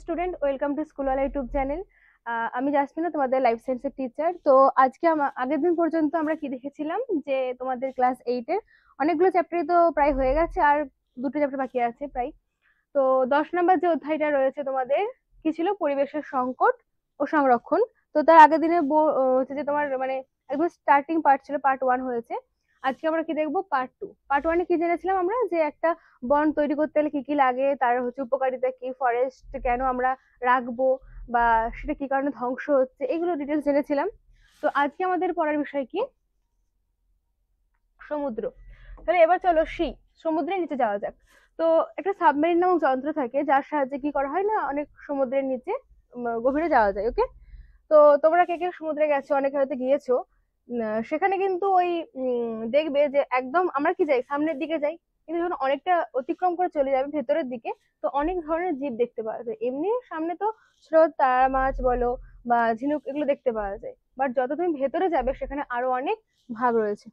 Student, welcome to স্কুলওয়ালা YouTube channel. আমি জাসমিনা, তোমাদের লাইফ সায়েন্সের টিচার। তো আজকে আগের দিন পর্যন্ত আমরা কি দেখেছিলাম যে তোমাদের ক্লাস 8-এর অনেকগুলো চ্যাপ্টারই তো প্রায় হয়ে গেছে, আর দুটো চ্যাপ্টার বাকি আছে প্রায়। তো 10 নম্বর যে অধ্যায়টা রয়েছে তোমাদের, কি ছিল? পরিবেশের সংকট ও সংরক্ষণ। তো তার আগের দিনে হচ্ছে যে তোমার মানে একদম স্টার্টিং পার্ট ছিল, পার্ট 1 হয়েছে। আজকে আমরা কি দেখবো? পার্ট 2। পার্ট 1-এ কি জেনেছিলাম আমরা? যে একটা বন তৈরি করতে হলে কি কি লাগে, তার হচ্ছে উপকারিতা কি, ফরেস্ট কেন আমরা রাখবো, বা সেটা কি কারণে ধ্বংস হচ্ছে, এগুলো ডিটেলস জেনেছিলাম। তো আজকে আমাদের পড়ার বিষয় কি? সমুদ্র। তাহলে এবার চলো সমুদ্রের নিচে যাওয়া যাক। তো একটা সাবমেরিন নামক যন্ত্র থাকে, যার সাহায্যে কি করা হয় না, অনেক সমুদ্রের নিচে গভীরে যাওয়া যায়। ওকে, তো তোমরা কে কে সমুদ্রে গেছো? অনেকে হয়তো গিয়েছো। সেখানে কিন্তু ওই দেখবে যে একদম আমরা কি যাই, সামনের দিকে যাই, কিন্তু যখন অনেকটা অতিক্রম করে চলে যাবে ভেতরের দিকে, তো অনেক ধরনের জীব দেখতে পাওয়া যায়। এমনি সামনে তো স্রোত, তারা মাছ বলো বা ঝিনুক, এগুলো দেখতে পাওয়া যায়, বাট যত তুমি ভেতরে যাবে সেখানে আরো অনেক ভাগ রয়েছে।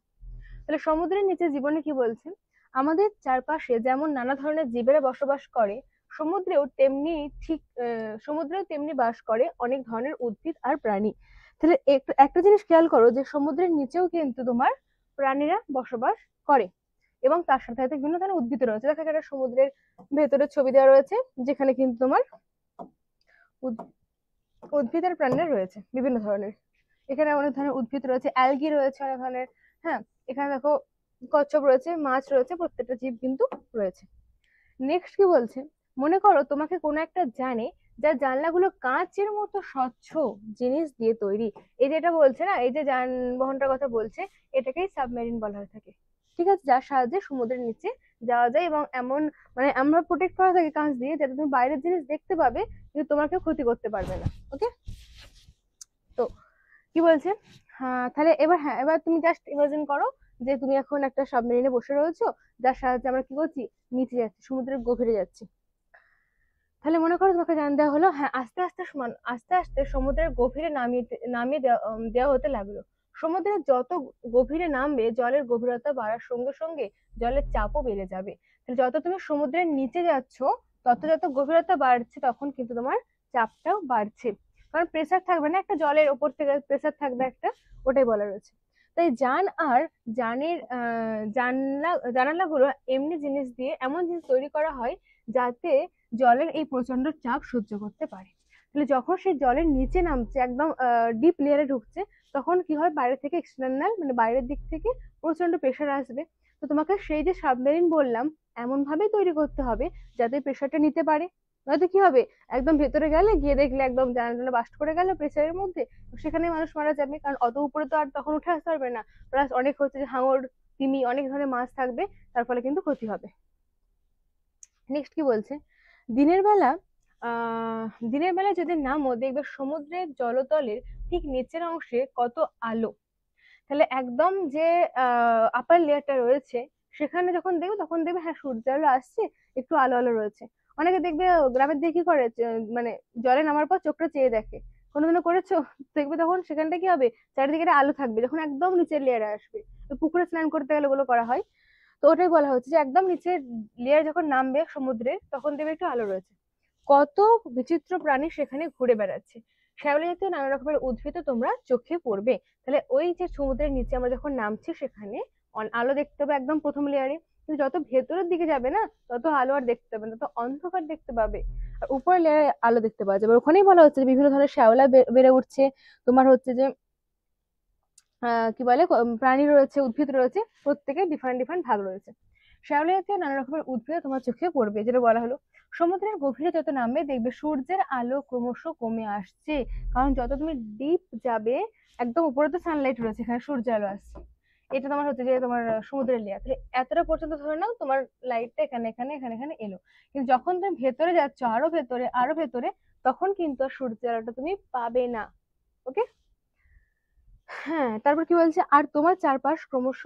তাহলে সমুদ্রের নিচে জীবনে কি বলছে? আমাদের চারপাশে যেমন নানা ধরনের জীবেরা বসবাস করে, সমুদ্রেও তেমনি ঠিক সমুদ্রেও তেমনি বাস করে অনেক ধরনের উদ্ভিদ আর প্রাণী। তাহলে একটা জিনিস খেয়াল করো, যে সমুদ্রের নিচেও কিন্তু তোমার প্রাণীরা বসবাস করে, এবং তার সাথে সাথে বিভিন্ন ধরনের উদ্ভিদ রয়েছে। দেখা একটা সমুদ্রের ভেতরে ছবি দেওয়া রয়েছে, যেখানে কিন্তু তোমার উদ্ভিদ আর প্রাণীরা রয়েছে বিভিন্ন ধরনের। এখানে অনেক ধরনের উদ্ভিদ রয়েছে, অ্যালগি রয়েছে অনেক ধরনের। হ্যাঁ, এখানে দেখো কচ্ছপ রয়েছে, মাছ রয়েছে, প্রত্যেকটা জীব কিন্তু রয়েছে। নেক্সট কি বলছে? মনে করো তোমাকে কোনো একটা যার জানলাগুলো কাঁচের মতো স্বচ্ছ জিনিস দিয়ে তৈরি। এই যেটা বলছে না, এই যে যানবাহনটার কথা বলছে, এটাকেই সাবমেরিন বলা হয়ে থাকে। ঠিক আছে, যার সাহায্যে সমুদ্রের নিচে যাওয়া যায়, এবং এমন মানে আমরা প্রোটেক্ট করা থাকে কাঁচ দিয়ে, যাতে তুমি বাইরের জিনিস দেখতে পাবে কিন্তু তোমার কেউ ক্ষতি করতে পারবে না। ওকে, তো কি বলছে? তাহলে এবার তুমি জাস্ট ইমাজিন করো যে তুমি এখন একটা সাবমেরিনে বসে রয়েছো, যার সাহায্যে আমরা কি করছি? নিচে যাচ্ছি, সমুদ্রের গভীরে যাচ্ছি। তাহলে মনে করো তোমাকে জানান দেওয়া হলো, হ্যাঁ, আস্তে আস্তে আস্তে আস্তে সমুদ্রের গভীরে নামিয়ে দেওয়া হতে লাগলো। সমুদ্রের যত গভীরে নামবে, জলের গভীরতা বাড়ার সঙ্গে সঙ্গে জলের চাপও বেড়ে যাবে। তাহলে যত তুমি সমুদ্রের নিচে যাচ্ছ, তত যত গভীরতা বাড়ছে, তখন কিন্তু তোমার চাপটাও বাড়ছে। কারণ প্রেসার থাকবে না, একটা জলের ওপর থেকে প্রেসার থাকবে একটা, ওটাই বলা রয়েছে। তাই জানের জানালাগুলো এমন জিনিস তৈরি করা হয়, যাতে জলের এই প্রচন্ড চাপ সহ্য করতে পারে। তাহলে যখন সে জলের নিচে নামছে, একদম ডিপ লেয়ারে ঢুকছে, তখন কি হয়? বাইরে থেকে এক্সটার্নাল মানে বাইরের দিক থেকে প্রচন্ড প্রেশার আসবে। তো তোমাকে সেই যে সাবমেরিন বললাম, এমন ভাবে তৈরি করতে হবে যাতে প্রেশারটা নিতে পারে। নয়তো কি হবে? একদম ভেতরে গেলে গিয়ে দেখলে একদম জানালা বাস্ট করে গেল প্রেশারের মধ্যে, সেখানে মানুষ মারা যাবে, কারণ অত উপরে তো আর তখন উঠে আসতে পারবে না। প্লাস অনেক হচ্ছে যে হাঙর, তিমি, অনেক ধরনের মাছ থাকবে, তার ফলে কিন্তু ক্ষতি হবে। নেক্সট কি বলছে? দিনের বেলা দিনের বেলা যদি নামো, দেখবে সমুদ্রের জলতলের ঠিক নিচের অংশে কত আলো। তাহলে একদম যে আপার লেয়ারটা রয়েছে, সেখানে যখন দেখবে, তখন দেখবে হ্যাঁ, সূর্যের আলো আসছে, একটু আলো আলো রয়েছে। অনেকে দেখবে গ্রামের দিকে কি করে, মানে জলে নামার পর চোখটা চেয়ে দেখে। কোনোদিনও করেছো? দেখবে তখন সেখানটা কি হবে, চারিদিকে একটা আলো থাকবে যখন একদম নিচের লেয়ারে আসবে। তো পুকুরে স্নান করতে গেলে ওগুলো করা হয়। তো ওটাই বলা হচ্ছে যে একদম নিচের লেয়ার যখন নামবে সমুদ্রে, তখন দেখবে একটু আলো রয়েছে। কত বিচিত্র প্রাণী সেখানে ঘুরে বেড়াচ্ছে। শ্যাওলা জাতীয় নানা রকমের উদ্ভিদও তোমরা চোখে পড়বে। তাহলে ওই যে সমুদ্রের নিচে আমরা যখন নামছি, সেখানে আলো দেখতে পাবে একদম প্রথম লেয়ারে, কিন্তু যত ভেতরের দিকে যাবে না, তত আলো আর দেখতে পাবে না, তত অন্ধকার দেখতে পাবে। আর উপরের লেয়ারে আলো দেখতে পাওয়া যাবে। ওখানেই বলা হচ্ছে যে বিভিন্ন ধরনের শ্যাওলা বেড়ে উঠছে, তোমার হচ্ছে যে কি বলে, প্রাণী রয়েছে, উদ্ভিদ রয়েছে, প্রত্যেকের ডিফারেন্ট ডিফারেন্ট ভাগ রয়েছে। শ্যাওলা জাতীয় নানা রকমের উদ্ভিদ তোমার চোখে পড়বে, যেটা বলা হলো। সমুদ্রের গভীরে যত নামবে, দেখবে সূর্যের আলো ক্রমশ কমে আসছে, কারণ যত তুমি ডিপ যাবে, একদম উপরে তো সানলাইট রয়েছে, এখানে সূর্য আলো আসছে। এটা তোমার হচ্ছে যে তোমার সমুদ্রের লেয়ার। তাহলে এতটা পর্যন্ত ধরে নাও তোমার লাইটটা এখানে এখানে এখানে এখানে এলো, কিন্তু যখন তুমি ভেতরে যাচ্ছ, আরো ভেতরে আরো ভেতরে, তখন কিন্তু আর সূর্যের আলোটা তুমি পাবে না। ওকে, হ্যাঁ, তারপর কি বলছে? আর তোমার চারপাশ ক্রমশ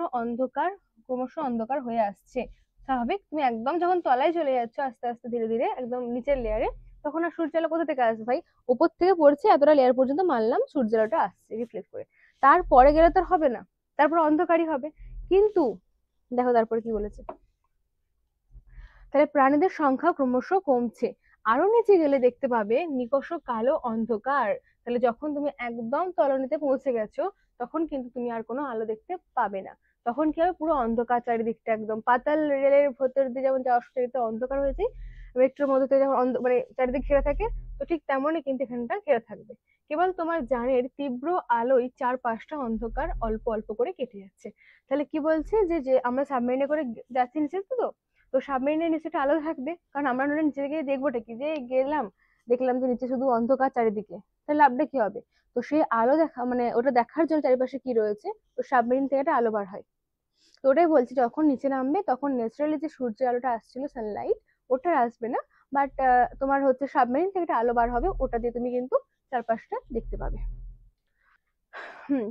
অন্ধকার হয়ে আসছে। স্বাভাবিক, তুমি একদম যখন তলায় চলে যাচ্ছ আস্তে আস্তে ধীরে ধীরে একদম নিচের লেয়ারে, তখন আর সূর্যালো কোথা থেকে আসবে ভাই? উপর থেকে পড়ছে, এতটা লেয়ার পর্যন্ত মানলাম সূর্যালোটা আসছে রিফ্লেক্ট করে। তারপরে গেলে তো আর হবে না, তারপর অন্ধকারই হবে। কিন্তু দেখো তারপরে কি বলেছে? তাহলে প্রাণীদের সংখ্যা ক্রমশ কমছে, আরো নিচে গেলে দেখতে পাবে নিকষ কালো অন্ধকার। তাহলে যখন তুমি একদম তলানিতে পৌঁছে গেছো তখন কিন্তু তুমি আর কোনো আলো দেখতে পাবে না। তখন কি হবে, পুরো অন্ধকার চারিদিকটা, একদম পাতাল রেলের ভেতর দিয়ে যেমন যাওয়ার চারিদিকটা অন্ধকার হয়ে যায়, মেট্রোর মধ্যে যেমন মানে চারিদিক ঘেরা থাকে, তো ঠিক তেমনই কিন্তু এখানটা ঘেরা থাকবে। কেবল তোমার যানের তীব্র আলোয় চারপাশটা অন্ধকার অল্প অল্প করে কেটে যাচ্ছে। তাহলে কি বলছে যে যে আমরা সাবমেরিনে করে যাচ্ছি নিচে, তো তো সাবমেরিনের নিচে একটা আলো থাকবে, কারণ আমরা নইলে নিচে গিয়ে দেখবোটা কি, যে গেলাম দেখলাম যে নিচে শুধু অন্ধকার চারিদিকে, তাহলে লাভটা কি হবে? তো সেই আলো দেখা মানে ওটা দেখার জন্য চারিপাশে কি রয়েছে, তো সাবমেরিন থেকে একটা আলো বার হয়। তো ওটাই বলছি, যখন নিচে নামবে তখন ন্যাচারালি যে সূর্যের আলোটা আসছিল সানলাইট, ওটা আর আসবে না, বাট তোমার হচ্ছে সাবমেরিন থেকে একটা আলো বার হবে, ওটা দিয়ে তুমি কিন্তু চারপাশটা দেখতে পাবে।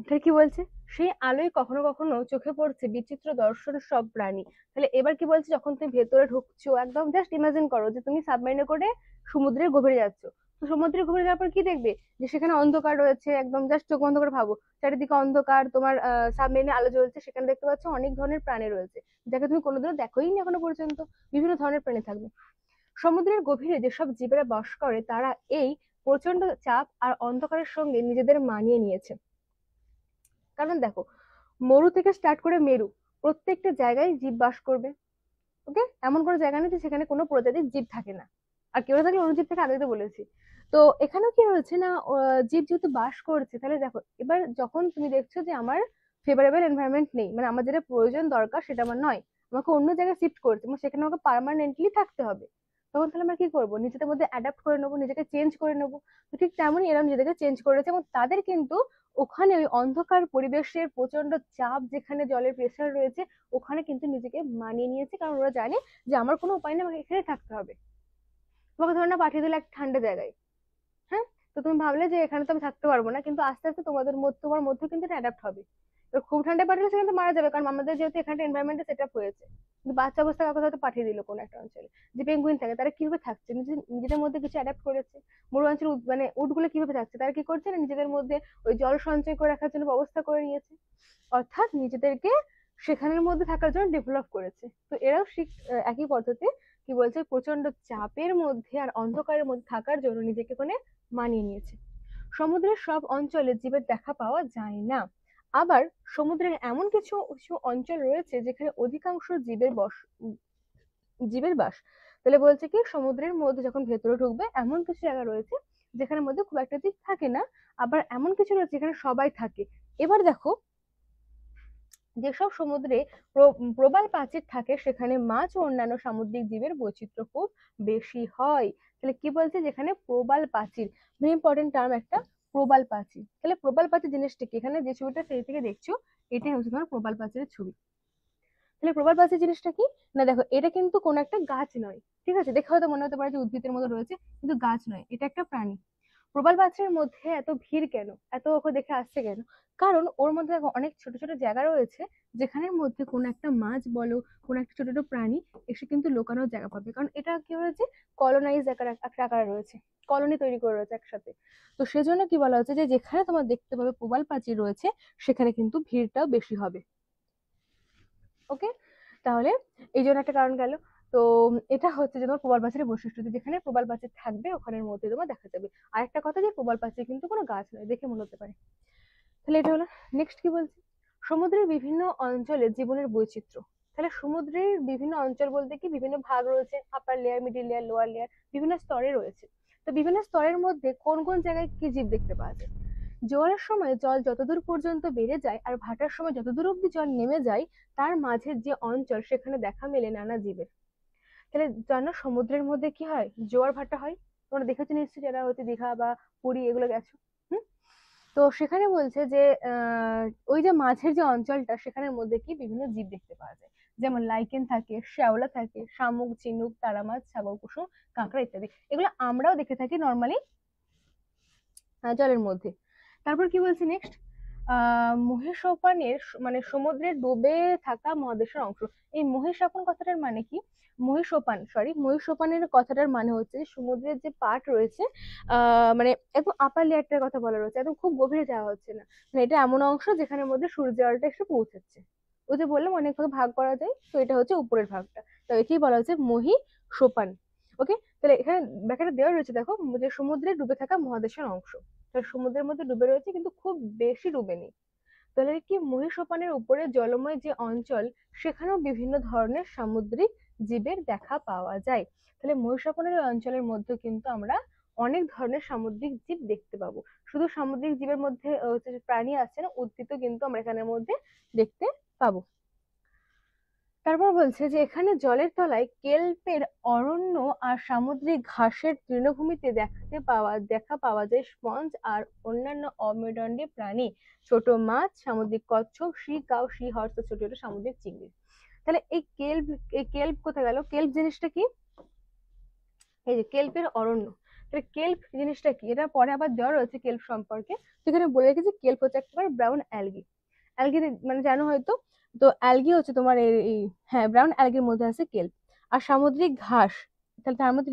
তাহলে কি বলছে, সেই আলোয় কখনো কখনো চোখে পড়ছে বিচিত্র দর্শন সব প্রাণী। তাহলে এবার কি বলছে, যখন তুমি ভেতরে ঢুকছো, একদম জাস্ট ইমাজিন করো যে তুমি সাবমেরিনে করে সমুদ্রের গভীরে যাচ্ছ। তো সমুদ্রের গভীরে যাওয়ার পর কি দেখবে, যে সেখানে অন্ধকার রয়েছে, একদম জাস্ট চোখ বন্ধ করে ভাবো, চারিদিকে অন্ধকার, তোমার সাবমেরিনে আলো জ্বলছে, সেখানে দেখতে পাচ্ছ অনেক ধরনের প্রাণী রয়েছে যাকে তুমি কোনোদিনও দেখোই নি এখনো পর্যন্ত। বিভিন্ন ধরনের প্রাণী থাকবে। সমুদ্রের গভীরে যেসব জীবেরা বাস করে তারা এই প্রচন্ড চাপ আর অন্ধকারের সঙ্গে নিজেদের মানিয়ে নিয়েছে। কারণ দেখো, মরু থেকে স্টার্ট করে মেরু, প্রত্যেকটা জায়গায় জীব বাস করবে। ওকে, এমন কোনো জায়গা নেই যে সেখানে কোনো প্রজাতির জীব থাকে না, আর কেউ থাকলে অনুজীব থেকে, আগে তো বলেছি। তো এখানেও কি রয়েছে না, জীব যেহেতু বাস করছে, তাহলে দেখো এবার যখন তুমি দেখছো যে আমার ফেভারেবল এনভায়রনমেন্ট নেই, মানে আমার যেটা প্রয়োজন দরকার সেটা আমার নয়, আমাকে অন্য জায়গায় শিফট করছে এবং সেখানে আমাকে পার্মানেন্টলি থাকতে হবে, তখন তাহলে আমরা কি করবো, নিজেদের মধ্যে অ্যাডাপ্ট করে নেবো, নিজেকে চেঞ্জ করে নেবো। তো ঠিক তেমনই এরা নিজেদেরকে চেঞ্জ করেছে, এবং তাদের কিন্তু ওখানে ওই অন্ধকার পরিবেশের প্রচন্ড চাপ, যেখানে জলের প্রেসার রয়েছে, ওখানে কিন্তু নিজেকে মানিয়ে নিয়েছে, কারণ ওরা জানে যে আমার কোনো উপায় নেই, আমাকে এখানে থাকতে হবে। তোমাকে ধরে না পাঠিয়ে দিলে একটা ঠান্ডা জায়গায়, হ্যাঁ, তো তুমি ভাবলে যে এখানে তো আমি থাকতে পারবো না, কিন্তু আস্তে আস্তে তোমার মধ্যে কিন্তু এটা অ্যাডাপ্ট হবে। এবার খুব ঠান্ডায় পাঠালে সেখানে তো মারা যাবে, কারণ আমাদের যেহেতু এখানে এনভায়রনমেন্ট সেট আপ হয়েছে। কিন্তু বাচ্চা অবস্থায় কাউকে হয়তো পাঠিয়ে দিল কোনো একটা অঞ্চলে, যে পেঙ্গুইন থাকে তারা কিভাবে থাকছে, নিজেদের মধ্যে কিছু অ্যাডাপ্ট করেছে। মরু অঞ্চলের মানে উটগুলো কিভাবে থাকছে, তারা কি করছে না, নিজেদের মধ্যে ওই জল সঞ্চয় করে রাখার জন্য ব্যবস্থা করে নিয়েছে, অর্থাৎ নিজেদেরকে সেখানের মধ্যে থাকার জন্য ডেভেলপ করেছে। তো এরাও একই পদ্ধতি, কি বলছে, প্রচন্ড চাপের মধ্যে আর অন্ধকারের মধ্যে থাকার জন্য নিজেকে ওখানে মানিয়ে নিয়েছে। সমুদ্রের সব অঞ্চলে জীবের দেখা পাওয়া যায় না, আবার সমুদ্রের এমন কিছু কিছু অঞ্চল রয়েছে যেখানে অধিকাংশ জীবের বাস। তাহলে বলছে কি, সমুদ্রের মধ্যে যখন ভেতরে ঢুকবে এমন কিছু জায়গা রয়েছে যেখানে মধ্যে খুব একটা জীব থাকে না, আবার এমন কিছু রয়েছে যেখানে সবাই থাকে। এবার দেখো, যেসব সমুদ্রে প্রবাল প্রাচীর থাকে সেখানে মাছ ও অন্যান্য সামুদ্রিক জীবের বৈচিত্র্য খুব বেশি হয়। তাহলে কি বলছে, যেখানে প্রবাল প্রাচীর, ভেরি ইম্পর্টেন্ট টার্ম একটা, প্রবাল প্রাচীর। তাহলে প্রবাল প্রাচীর জিনিসটা কি, এখানে যে ছবিটা সেই থেকে দেখছো, এটাই হচ্ছে তোমার প্রবাল প্রাচীরের ছবি। তাহলে প্রবাল প্রাচীর জিনিসটা কি, না দেখো এটা কিন্তু কোনো একটা গাছ নয়, ঠিক আছে, দেখে হয়তো মনে হতে পারে যে উদ্ভিদের মতো রয়েছে, কিন্তু গাছ নয়, এটা একটা প্রাণী। প্রবাল প্রাচীরের মধ্যে এত ভিড় কেন, এত ওকে দেখে আসছে কেন, কারণ ওর মধ্যে দেখো অনেক ছোট ছোট জায়গা রয়েছে, যেখানের মধ্যে কোনো একটা মাছ বলো, কোনো একটা ছোট ছোট প্রাণী এসে কিন্তু লোকানোর জায়গা পাবে, কারণ এটা কি হয়েছে, কলোনাইজ একটা আকারে রয়েছে, কলোনি তৈরি করে রয়েছে একসাথে। তো সেজন্য কি বলা হচ্ছে, যে যেখানে তোমার দেখতে পাবে প্রবাল প্রাচীর রয়েছে সেখানে কিন্তু ভিড়টাও বেশি হবে। ওকে, তাহলে এই জন্য একটা কারণ গেল। তো এটা হচ্ছে যে তোমার প্রবাল প্রাচীরের বৈশিষ্ট্য, যেখানে প্রবাল প্রাচীর থাকবে ওখানের মধ্যে তোমার দেখা যাবে। আর একটা কথা, যে প্রবাল প্রাচীর কিন্তু কোনো গাছ নয়, দেখে মনে হতে পারে। তাহলে এটা হলো। নেক্সট কি বলছে, সমুদ্রের বিভিন্ন অঞ্চলে জীবনের বৈচিত্র্য। তাহলে সমুদ্রের বিভিন্ন অঞ্চল বলতে কি, বিভিন্ন ভাগ রয়েছে, আপার layer, middle layer, lower layer, বিভিন্ন স্তরে রয়েছে। তো বিভিন্ন স্তরের মধ্যে কোন কোন জায়গায় কি জীব দেখতে পাওয়া যায়। জোয়ারের সময় জল যতদূর পর্যন্ত বেড়ে যায় আর ভাটার সময় যতদূর অব্দি জল নেমে যায়, তার মাঝের যে অঞ্চল সেখানে দেখা মেলে নানা জীবের। তাহলে জানো সমুদ্রের মধ্যে কি হয়, জোয়ার ভাটা হয়, তোমরা দেখেছো নিশ্চয়ই যারা হচ্ছে দীঘা বা পুরী এগুলো গেছো। হুম, তো সেখানে বলছে যে ওই যে মাঝের যে অঞ্চলটা, সেখানের মধ্যে কি বিভিন্ন জীব দেখতে পাওয়া যায়, যেমন লাইকেন থাকে, শ্যাওলা থাকে, শামুক, ঝিনুক, তারা মাছ, সাগর কুসুম, কাঁকড়া ইত্যাদি। এগুলো আমরাও দেখে থাকি নর্মালি জলের মধ্যে। তারপর কি বলছি নেক্সট, মহিষোপানের মানে সমুদ্রে ডুবে থাকা মহাদেশের অংশ। এই মহিষাপন কথাটার মানে কি, মহিষোপানের কথাটার মানে হচ্ছে যে সমুদ্রের যে পার্ট রয়েছে, মানে একদম আপার লেয়ারটার কথা বলা রয়েছে, একদম খুব গভীরে যাওয়া হচ্ছে না, মানে এটা এমন অংশ যেখানের মধ্যে সূর্যের আলোটা এসে পৌঁছাচ্ছে। ওই যে বললাম অনেক ভাগে ভাগ করা যায়, তো এটা হচ্ছে উপরের ভাগটা, তো একেই বলা হচ্ছে মহিষোপান। ওকে, তাহলে এখানে ব্যাখ্যাটা দেওয়া রয়েছে দেখো, যে সমুদ্রে ডুবে থাকা মহাদেশের অংশ। তাহলে সমুদ্রের মধ্যে ডুবে রয়েছে কিন্তু খুব বেশি ডুবেনি। তাহলে কি মহীসোপানের উপরে জলময় যে অঞ্চল, সেখানেও বিভিন্ন ধরনের সামুদ্রিক জীবের দেখা পাওয়া যায়। তাহলে মহীসোপানের ওই অঞ্চলের মধ্যে কিন্তু আমরা অনেক ধরনের সামুদ্রিক জীব দেখতে পাবো। শুধু সামুদ্রিক জীবের মধ্যে হচ্ছে যে প্রাণী আছে না, উদ্ভিদও কিন্তু আমরা এখানের মধ্যে দেখতে পাবো। তারপর বলছে যে এখানে জলের তলায় কেল্পের অরণ্য আর সামুদ্রিক ঘাসের তৃণভূমিতে দেখা পাওয়া যায় স্পঞ্জ আর অন্যান্য অমেরুদণ্ডী প্রাণী, ছোট মাছ, সামুদ্রিক কচ্ছপ, সি কাউ, সি হর্স, ছোট ছোট সামুদ্রিক চিংড়ি। তাহলে এই কেল্প কোথায় গেল? কেল্প জিনিসটা কি? এই যে কেল্পের অরণ্য। তাহলে কেল্প জিনিসটা কি? এটা পরে আবার দেওয়া রয়েছে কেল্প সম্পর্কে। সেখানে বলে রেখেছি কেল্প হচ্ছে একটা ব্রাউন অ্যালগি। অ্যালগি মানে জানো হয়তো, তো অ্যালগি হচ্ছে তোমার এই হ্যাঁ ব্রাউন অ্যালগির মধ্যে আছে কেল্প। আর সামুদ্রিক ঘাস, তাহলে তার মধ্যে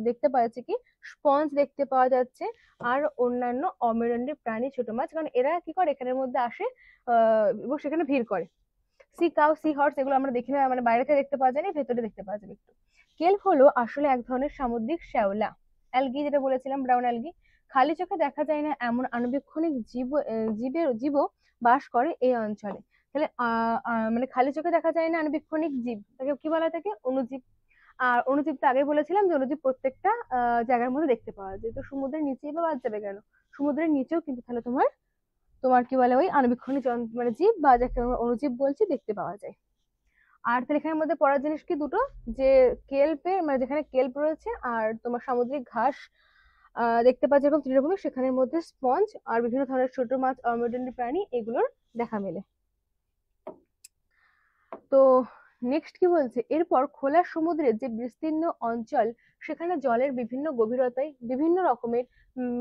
দেখতে পাওয়া যাচ্ছে কি স্পঞ্জ দেখতে পাওয়া যাচ্ছে, আর অন্যান্য অমেরুদণ্ডী প্রাণী, ছোট মাছ, কারণ এরা কি করে এখানের মধ্যে আসে এবং সেখানে ভিড় করে। সি কাউ, সি হর্স এগুলো আমরা দেখি না, মানে বাইরে থেকে দেখতে পাওয়া যায় না, ভেতরে দেখতে পাওয়া যাবে একটু। কেল্প হলো আসলে এক ধরনের সামুদ্রিক শ্যাওলা, অ্যালগি যেটা বলেছিলাম ব্রাউন অ্যালগি। খালি চোখে দেখা যায় না এমন আণুবীক্ষণিক জীবও বাস করে এই অঞ্চলে। তাহলে মানে খালি চোখে দেখা যায় না আণুবীক্ষণিক জীব, তাকে কি বলা থাকে? অণুজীব। আর অণুজীব তো আগে বলেছিলাম যে অণুজীব প্রত্যেকটা জায়গার মধ্যে দেখতে পাওয়া যায়। তো সমুদ্রের নিচেই বা বাদ যাবে কেন? সমুদ্রের নিচেও কিন্তু তাহলে তোমার তোমার কি বলে ওই আণুবীক্ষণিক মানে জীব বা যাকে আমরা অণুজীব বলছি দেখতে পাওয়া যায়। আর তাহলে এখানের মধ্যে পড়ার জিনিস কি দুটো, যে কেল্পে মানে যেখানে কেল্প রয়েছে আর তোমার সামুদ্রিক ঘাস দেখতে পাওয়া যেরকম তৃণভূমি, সেখানের মধ্যে স্পঞ্জ আর বিভিন্ন ধরনের ছোট মাছ, অমেরুদণ্ডী প্রাণী এগুলোর দেখা মেলে। তো নেক্সট কি বলছে, এরপর খোলা সমুদ্রের যে বিস্তীর্ণ অঞ্চল, সেখানে জলের বিভিন্ন গভীরতায় বিভিন্ন রকমের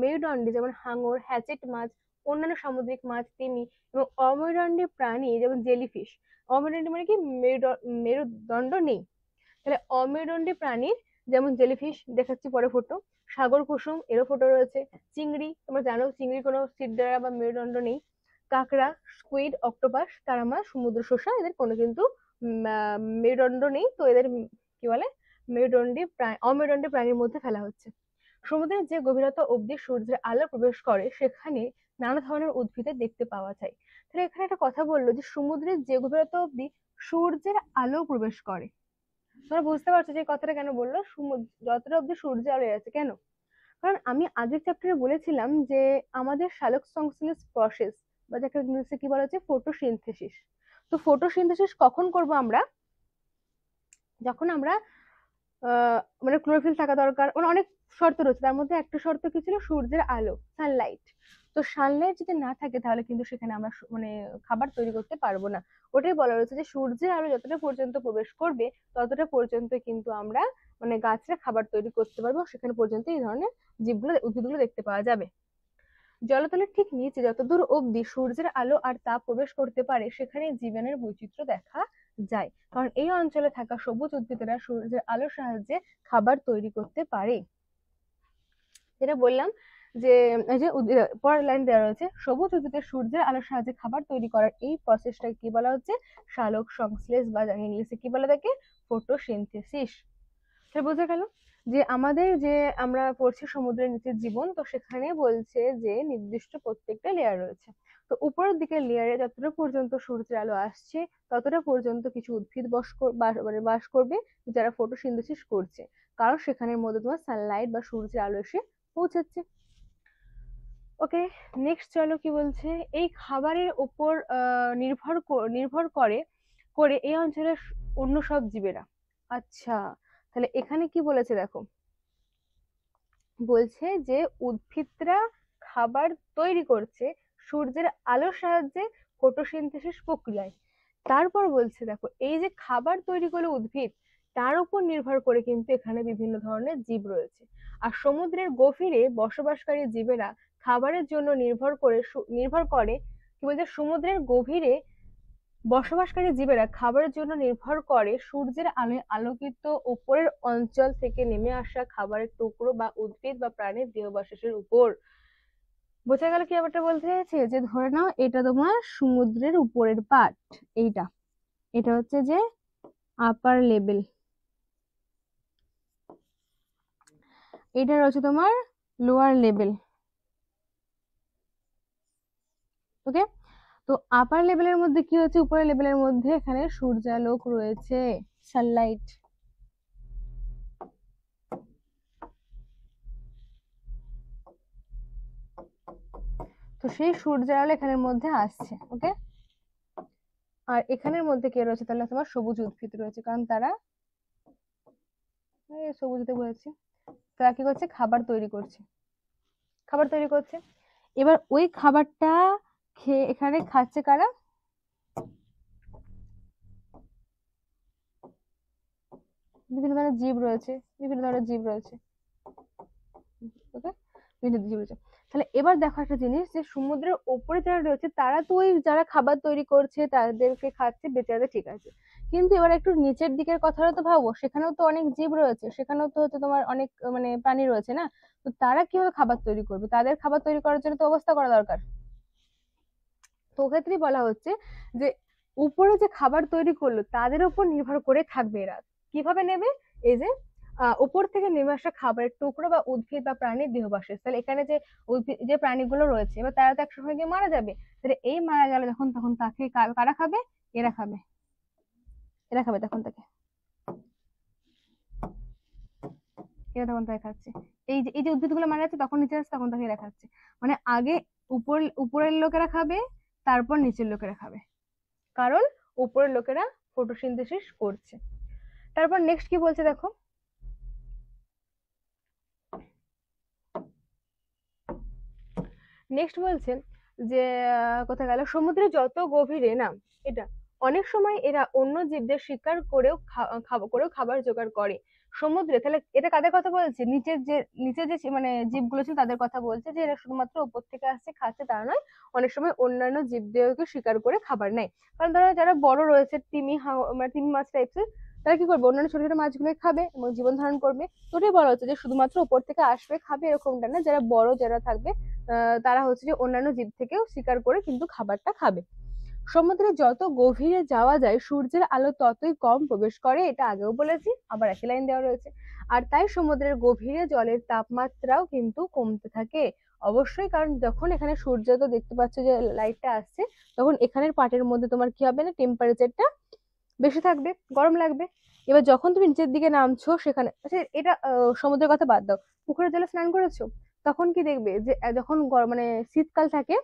মেরুদণ্ডী যেমন হাঙর, হ্যাচেট মাছ, অন্যান্য সামুদ্রিক মাছ, তিমি এবং অমেরুদণ্ডী প্রাণী যেমন জেলিফিশ। অমেরুদণ্ডী মানে কি মেরুদণ্ড নেই। তাহলে অমেরুদণ্ডী প্রাণীর যেমন জেলিফিশ দেখাচ্ছি পরে ফটো, সাগর কুসুম এরও ফটো রয়েছে, চিংড়ি তোমরা জানো চিংড়ির কোনো সিডারা বা মেরুদণ্ড নেই, কাঁকড়া, স্কুইড, অক্টোপাস, তারা মাছ, সমুদ্র শসা, এদের কোনো কিন্তু মেরুদণ্ড নেই, তো এদের কি বলে অমেরুদণ্ডী প্রাণীর মধ্যে ফেলা হচ্ছে। সমুদ্রের যে গভীরতা অবধি সূর্যের আলো প্রবেশ করে, সেখানে নানা ধরনের উদ্ভিদের দেখতে পাওয়া যায়। তাহলে এখানে একটা কথা বললো যে সমুদ্রের যে গভীরতা অবধি সূর্যের আলো প্রবেশ করে। তোমরা বুঝতে পারছো যে কথাটা কেন বললো যতটা অব্দি সূর্যের আলো আছে কেন? কারণ আমি আগের চ্যাপ্টারে বলেছিলাম যে আমাদের সালোক সংশ্লেষ প্রসেস বা যাকে ইংলিশে কি বলা হচ্ছে ফটোসিনথেসিস। তো ফটোসিনথেসিস কখন করব আমরা? যখন আমরা মানে ক্লোরোফিল থাকা দরকার, মানে অনেক শর্ত রয়েছে, তার মধ্যে একটা শর্ত কি ছিল? সূর্যের আলো, সানলাইট। তো সানলাইট যদি না থাকে তাহলে কিন্তু সেখানে আমরা মানে খাবার তৈরি করতে পারবো না। ওটাই বলা রয়েছে যে সূর্যের আলো যতটা পর্যন্ত প্রবেশ করবে ততটা পর্যন্ত কিন্তু আমরা মানে গাছরা খাবার তৈরি করতে পারবো, সেখানে পর্যন্ত এই ধরনের উদ্ভিদগুলো দেখতে পাওয়া যাবে। জলতলের ঠিক নিচে যতদূর অব্দি সূর্যের আলো আর তাপ প্রবেশ করতে পারে, সেখানে জীবনের বৈচিত্র্য দেখা যায়, কারণ এই অঞ্চলে থাকা সবুজ উদ্ভিদেরা সূর্যের আলোর সাহায্যে খাবার তৈরি করতে পারে। যেটা বললাম যে এই যে পরের লাইন দেওয়া রয়েছে, সবুজ উদ্ভিদের সূর্যের আলোর সাহায্যে খাবার তৈরি করার এই প্রসেসটাকে কি বলা হচ্ছে? সালোক সংশ্লেষ বা ইংলিশে কি বলা থাকে? ফটোসিনথেসিস। সেটা বোঝা গেল যে আমাদের যে আমরা পড়ছি সমুদ্রের নিচের জীবন, তো সেখানে বলছে যে নির্দিষ্ট প্রত্যেকটা লেয়ার রয়েছে। তো উপরের দিকের লেয়ারে যতটা পর্যন্ত সূর্যের আলো আসছে ততটা পর্যন্ত কিছু উদ্ভিদ মানে বাস করবে, যারা ফটোসিনথেসিস করছে, কারণ সেখানের মধ্যে তোমার সানলাইট বা সূর্যের আলো এসে পৌঁছাচ্ছে। ওকে, নেক্সট চলো কি বলছে, এই খাবারের উপর নির্ভর করে করে এই অঞ্চলের অন্য সব জীবেরা। আচ্ছা, তাহলে এখানে কি বলেছে দেখো, বলছে যে উদ্ভিদরা খাবার তৈরি করছে সূর্যের আলোর সাহায্যে ফটোসিনথেসিস প্রক্রিয়ায়। তারপর বলছে দেখো এই যে খাবার তৈরি করলো উদ্ভিদ, তার উপর নির্ভর করে কিন্তু এখানে বিভিন্ন ধরনের জীব রয়েছে। আর সমুদ্রের গভীরে বসবাসকারী জীবেরা খাবারের জন্য নির্ভর করে কি বলছে, সমুদ্রের গভীরে বসবাসকারী জীবেরা খাবারের জন্য নির্ভর করে সূর্যের আলোয় আলোকিত উপরের অঞ্চল থেকে নেমে আসা খাবারের টুকরো বা উদ্ভিদ বা প্রাণীর দেহাবশেষের উপর। বোঝা গেল কি ব্যাপারটা বলতে চাইছে? যে ধরে নাও এটা তোমার সমুদ্রের উপরের পার্ট, এইটা এটা হচ্ছে যে আপার লেভেল, এটা রয়েছে তোমার লোয়ার লেভেল। ওকে, তো আপার লেভেলের মধ্যে কি হচ্ছে, উপরের লেভেলের মধ্যে এখানে সূর্যালোক রয়েছে, সানলাইট। তো সেই সূর্যালোক এখানের মধ্যে আসছে। ওকে, আর এখানের মধ্যে কে রয়েছে, তাহলে তোমার সবুজ উদ্ভিদ রয়েছে, কারণ তারা সবুজতে বলেছি, তারা কি করছে, খাবার তৈরি করছে, খাবার তৈরি করছে। এবার ওই খাবারটা খেয়ে এখানে খাচ্ছে কারা, বিভিন্ন ধরনের জীব রয়েছে, বিভিন্ন ধরনের জীব রয়েছে। ওকে, বিভিন্ন জীব রয়েছে। তাহলে এবার দেখো একটা জিনিস, যে সমুদ্রের ওপরে যারা রয়েছে তারা তো ওই যারা খাবার তৈরি করছে তাদেরকে খাচ্ছে, বেঁচে আছে, ঠিক আছে, কিন্তু এবার একটু নিচের দিকের কথাটা তো ভাবো, সেখানেও তো অনেক জীব রয়েছে, সেখানেও তো হচ্ছে তোমার অনেক মানে প্রাণী রয়েছে না, তো তারা কিভাবে খাবার তৈরি করবে, তাদের খাবার তৈরি করার জন্য তো ব্যবস্থা করা দরকার। তো ক্ষেত্রেই বলা হচ্ছে যে উপরে যে খাবার তৈরি করলো তাদের উপর নির্ভর করে থাকবে এরা, কিভাবে নেবে, এই যে উপর থেকে নেমে আসা খাবারের টুকরো বা উদ্ভিদ বা প্রাণীর দেহবাসে, তাহলে এখানে যে উদ্ভিদ যে প্রাণীগুলো রয়েছে এবার তারা তো একসময় গিয়ে মারা যাবে, তাহলে এই মারা গেলে যখন তখন তাকে কারা খাবে, এরা খাবে, এরা খাবে তখন তাকে, এরা তখন তাকে খাচ্ছে। এই যে উদ্ভিদগুলো মারা যাচ্ছে তখন নিচে আসছে তখন তাকে এরা খাচ্ছে, মানে আগে উপরের লোকেরা খাবে, তারপর নিচের লোকেরা খাবে, কারণ উপরের লোকেরা ফটোসিনথেসিস করছে। তারপর নেক্সট কি বলছে দেখো, নেক্সট বলছে যে কোথায় গেল, সমুদ্রে যত গভীরে না, এটা অনেক সময় এরা অন্য জীবদের শিকার করেও খাবার জোগাড় করে সমুদ্রে। তাহলে এটা কাদের কথা বলছে, নিচের যে মানে জীবগুলো ছিল তাদের কথা বলছে, যে এরা শুধুমাত্র উপর থেকে আসছে খাচ্ছে তা নয়, অনেক সময় অন্যান্য জীবদেরকে শিকার করে খাবার নেয়। কারণ ধরো যারা বড় রয়েছে মানে তিমি মাছ টাইপসের, তারা কি করবে, অন্যান্য ছোট ছোট মাছগুলো খাবে এবং জীবন ধারণ করবে। তো ওটাই বলা হচ্ছে যে শুধুমাত্র উপর থেকে আসবে খাবে এরকমটা না, যারা বড় যারা থাকবে তারা হচ্ছে যে অন্যান্য জীব থেকেও শিকার করে কিন্তু খাবারটা খাবে। সমুদ্রে যত গভীরে যাওয়া যায় সূর্যের আলো ততই কম প্রবেশ করে, এটা আগেও বলেছি, আবার একই লাইন দেওয়া রয়েছে। আর তাই সমুদ্রের গভীরে জলের তাপমাত্রাও কিন্তু কমতে থাকে। অবশ্যই, কারণ যখন এখানে সূর্য তো দেখতে পাচ্ছ যে লাইটটা আসছে, তখন এখানের পাটের মধ্যে তোমার কি হবে না, টেম্পারেচারটা বেশি থাকবে, গরম লাগবে। এবার যখন তুমি নিচের দিকে নামছো সেখানে, আচ্ছা এটা সমুদ্রের কথা বাদ দাও, পুকুরের জলে স্নান করেছো, তখন কি দেখবে যে যখন মানে শীতকাল থাকে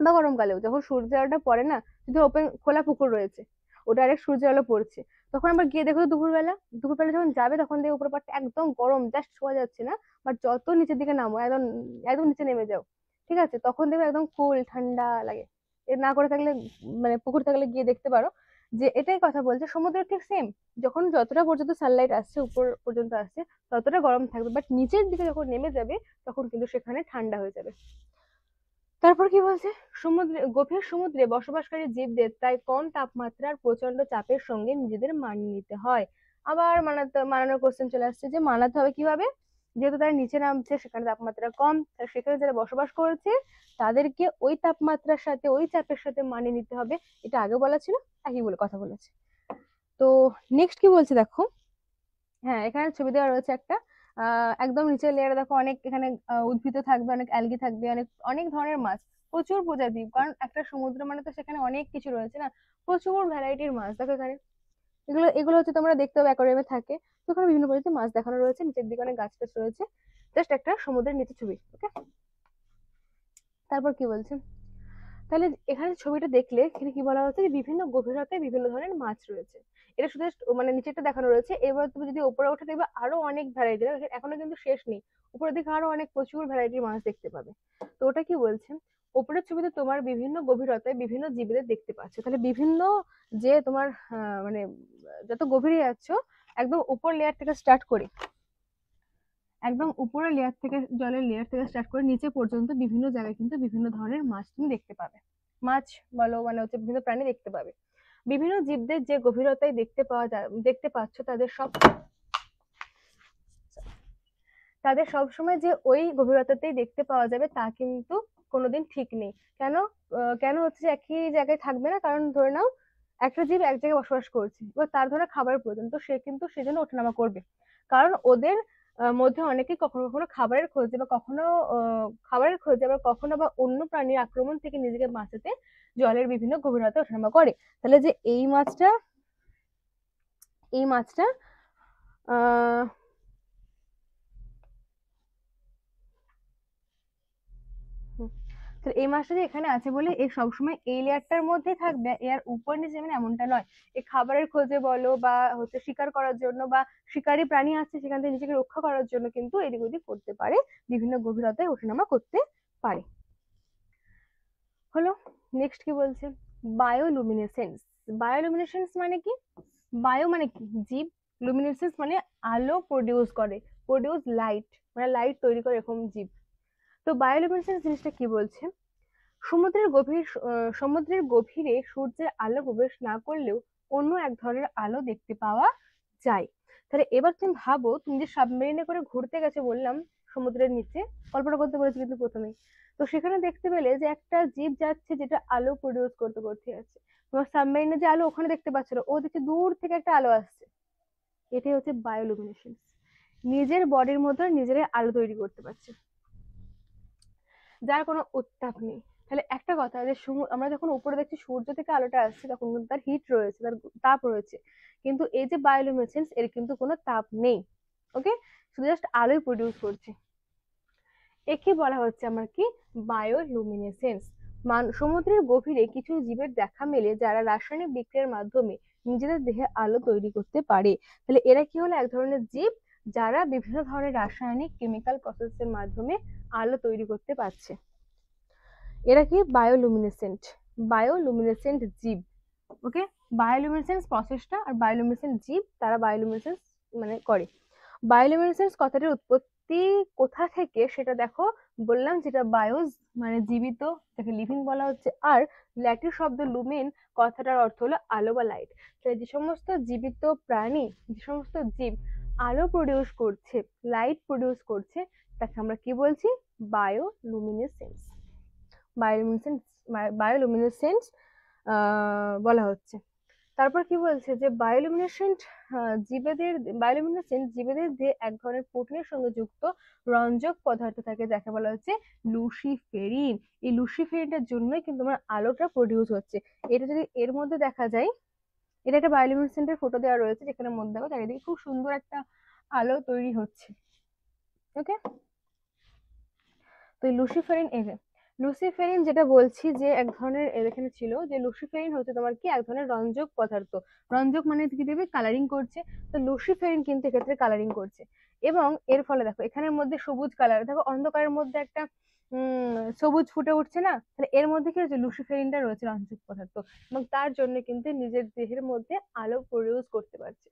বা গরমকালেও যখন সূর্যের আলোটা পড়ে না, যদি ওপেন খোলা পুকুর রয়েছে, ও ডাইরেক্ট সূর্যের আলো পড়ছে, তখন আবার গিয়ে দেখো দুপুরবেলা, দুপুরবেলা যখন যাবে তখন দেখবে উপর পাড়টা একদম গরম, জাস্ট ছোঁয়া যাচ্ছে না। বাট যত নিচের দিকে নামো, একদম একদম নিচে নেমে যাও, ঠিক আছে, তখন দেখবে একদম কুল ঠান্ডা লাগে। এ না করে থাকলে মানে পুকুর থাকলে গিয়ে দেখতে পারো, যে এটাই কথা বলছে সমুদ্রের ঠিক সেম, যখন যতটা পর্যন্ত সানলাইট আসছে উপর পর্যন্ত আসছে ততটা গরম থাকবে, বাট নিচের দিকে যখন নেমে যাবে তখন কিন্তু সেখানে ঠান্ডা হয়ে যাবে। তারপর কি বলছে, গভীর সমুদ্রে বসবাসকারী জীবদের তাই কম তাপমাত্রার প্রচন্ড চাপের সঙ্গে নিজেদের মানিয়ে নিতে হয়। আবার মানানোর কোশ্চেন চলে আসছে, যে মানাতে হবে কিভাবে, যেহেতু তারা নিচে নামছে সেখানে তাপমাত্রা কম, সেখানে যারা বসবাস করছে তাদেরকে ওই তাপমাত্রার সাথে ওই চাপের সাথে মানিয়ে নিতে হবে, এটা আগে বলা ছিল, একই বলে কথা বলেছে। তো নেক্সট কি বলছে দেখো, হ্যাঁ এখানে ছবি দেওয়া রয়েছে একটা, একদম নিচের লেয়ারে দেখো অনেক এখানে উদ্ভিদ থাকবে, অনেক অ্যালগি থাকবে, অনেক অনেক ধরনের মাছ, প্রচুর প্রজাতি, কারণ একটা সমুদ্র মানে তো সেখানে অনেক কিছু রয়েছে না, প্রচুর ভ্যারাইটির মাছ দেখো এখানে। এগুলো এগুলো হচ্ছে তোমরা দেখতে পাবে অ্যাকোয়ারিয়ামে থাকে, তো ওখানে বিভিন্ন প্রজাতির মাছ দেখানো রয়েছে, নিচের দিকে অনেক গাছ টাছ রয়েছে, জাস্ট একটা সমুদ্রের নিচে ছবি। ওকে, তারপর কি বলছে, তাহলে এখানে ছবিটা দেখলে এখানে কি বলা হচ্ছে, যে বিভিন্ন গভীরতায় বিভিন্ন ধরনের মাছ রয়েছে, এটা শুধু মানে নিচেটা দেখানো রয়েছে, এবার তুমি যদি উপরে ওঠে দেখবে আরো অনেক ভ্যারাইটি, এখনো কিন্তু শেষ নেই, উপরের দিকে আরো অনেক প্রচুর ভ্যারাইটির মাছ দেখতে পাবে। তো ওটা কি বলছে, উপরের ছবিতে তোমার বিভিন্ন গভীরতায় বিভিন্ন জীবদের দেখতে পাচ্ছ, তাহলে বিভিন্ন যে তোমার মানে যত গভীরে যাচ্ছ, একদম উপর লেয়ার থেকে স্টার্ট করি, একদম উপরের লেয়ার থেকে জলের লেয়ার থেকে স্টার্ট করে নিচে পর্যন্ত বিভিন্ন জায়গায় কিন্তু বিভিন্ন ধরনের মাছ তুমি দেখতে পাবে, মাছ বলো মানে হচ্ছে বিভিন্ন প্রাণী দেখতে পাবে। বিভিন্ন জীবদের যে গভীরতায় দেখতে পাচ্ছ তাদের সব সময় যে ওই গভীরতাতেই দেখতে পাওয়া যাবে তা কিন্তু কোনোদিন ঠিক নেই। কেন কেন হচ্ছে যে একই জায়গায় থাকবে না, কারণ ধরে নাও একটা জীব এক জায়গায় বসবাস করছে, এবার তার ধরে খাবারের প্রয়োজন, তো সে কিন্তু সেজন্য ওঠানামা করবে, কারণ ওদের মধ্যে অনেকে কখনো কখনো খাবারের খোঁজে বা কখনো খাবারের খোঁজে, আবার কখনো বা অন্য প্রাণীর আক্রমণ থেকে নিজেকে বাঁচাতে জলের বিভিন্ন গভীরতা ওঠানামা করে। তাহলে যে এই মাছটা আহ তো এই মাছটা যে এখানে আছে বলে এ সবসময় এই লেয়ারটার মধ্যে থাকবে, এর উপর নিচে মানে এমনটা নয়। এ খাবারের খোঁজে বলো বা হচ্ছে শিকার করার জন্য বা শিকারী প্রাণী আছে সেখান থেকে নিজেকে রক্ষা করার জন্য কিন্তু এদিক ওদিক করতে পারে, বিভিন্ন গভীরতায় ওঠানামা করতে পারে। হলো। নেক্সট কি বলছে, বায়োলুমিনেসেন্স। বায়োলুমিনেসেন্স মানে কি? বায়ো মানে কি? জীব। লুমিনেসেন্স মানে আলো প্রডিউস করে, প্রডিউস লাইট, মানে লাইট তৈরি করে এরকম জীব। তো বায়োলুমিনেসেন্স জিনিসটা কি বলছে, সমুদ্রের গভীরে সূর্যের আলো প্রবেশ না করলেও অন্য এক ধরনের আলো দেখতে পাওয়া যায়। তাহলে এবার তুমি ভাবো, তুমি যে সাবমেরিনে করে ঘুরতে গেছে বললাম সমুদ্রের নিচে, কল্পনা করতে বলেছি কিন্তু প্রথমেই, তো সেখানে দেখতে পেলে যে একটা জীব যাচ্ছে যেটা আলো প্রডিউস করতে করতে যাচ্ছে। তোমার সাবমেরিনে যে আলো ওখানে দেখতে পাচ্ছ না, ও দেখছে দূর থেকে একটা আলো আসছে, এটাই হচ্ছে বায়োলুমিনেশন। নিজের বডির মধ্যে নিজেরাই আলো তৈরি করতে পারছে, যার কোনো উত্তাপ নেই। তাহলে একটা কথা যে আমরা যখন উপরে দেখছি সূর্য থেকে আলোটা আসছে তখন কিন্তু তার হিট রয়েছে, তার তাপ রয়েছে, কিন্তু এই যে বায়োলুমিনেসেন্স এর কিন্তু কোনো তাপ নেই। ওকে, শুধু জাস্ট আলোই প্রডিউস করছে। একে বলা হচ্ছে আমার কি, বায়োলুমিনেসেন্স। সমুদ্রের গভীরে কিছু জীবের দেখা মেলে যারা রাসায়নিক বিক্রিয়ার মাধ্যমে নিজেদের দেহে আলো তৈরি করতে পারে। তাহলে এরা কি হলো, এক ধরনের জীব যারা বিভিন্ন ধরনের রাসায়নিক কেমিক্যাল প্রসেসের মাধ্যমে আলো তৈরি করতে পারছে। এরা কি বায়োলুমিনেসেন্ট, বায়োলুমিনেসেন্ট জীব। ওকে, বায়োলুমিনেসেন্স প্রসেসটা আর বায়োলুমিনেসেন্ট জীব তারা বায়োলুমিনেসেন্স মানে করে। বায়োলুমিনেসেন্স কথাটির উৎপত্তি কোথা থেকে সেটা দেখো, বললাম যেটা বায়োস মানে জীবিত, যাকে লিভিং বলা হচ্ছে, আর ল্যাটিন শব্দ লুমেন কথাটার অর্থ হলো আলো বা লাইট। তাই যে সমস্ত জীবিত প্রাণী, যে সমস্ত জীব আলো প্রডিউস করছে, লাইট প্রডিউস করছে, তাকে আমরা কি বলছি, বায়োলুমিনেসেন্স। বায়োলুমিনেসেন্স বায়োলুমিনেসেন্স বলা হচ্ছে। তারপর কি বলছে যে বায়োলুমিনেসেন্ট জীবেদের দেহে এক ধরনের প্রোটিনের সঙ্গে যুক্ত রঞ্জক পদার্থ থাকে যাকে বলা হচ্ছে লুসিফেরিন। এই লুসিফেরিনটার জন্যই কিন্তু আমার আলোটা প্রডিউস হচ্ছে। এটা যদি এর মধ্যে দেখা যায়, এটা একটা বায়োলুমিনেসেন্টের ফটো দেওয়া রয়েছে যেখানে মধ্যে দেখো চারিদিকে খুব সুন্দর একটা আলো তৈরি হচ্ছে। ওকে, তো লুসিফেরিন লুসিফেরিন যেটা বলছি যে এক ধরনের এখানে ছিল যে লুসিফেরিন হচ্ছে তোমার কি এক ধরনের রঞ্জক পদার্থ। রঞ্জক মানে কি দেবে, কালারিং করছে। তো লুসিফেরিন কিন্তু এক্ষেত্রে কালারিং করছে, এবং এর ফলে দেখো এখানের মধ্যে সবুজ কালার, দেখো অন্ধকারের মধ্যে একটা সবুজ ফুটে উঠছে না, তাহলে এর মধ্যে কি হচ্ছে, লুসিফেরিনটা রয়েছে রঞ্জক পদার্থ, এবং তার জন্য কিন্তু নিজের দেহের মধ্যে আলো প্রডিউস করতে পারছে।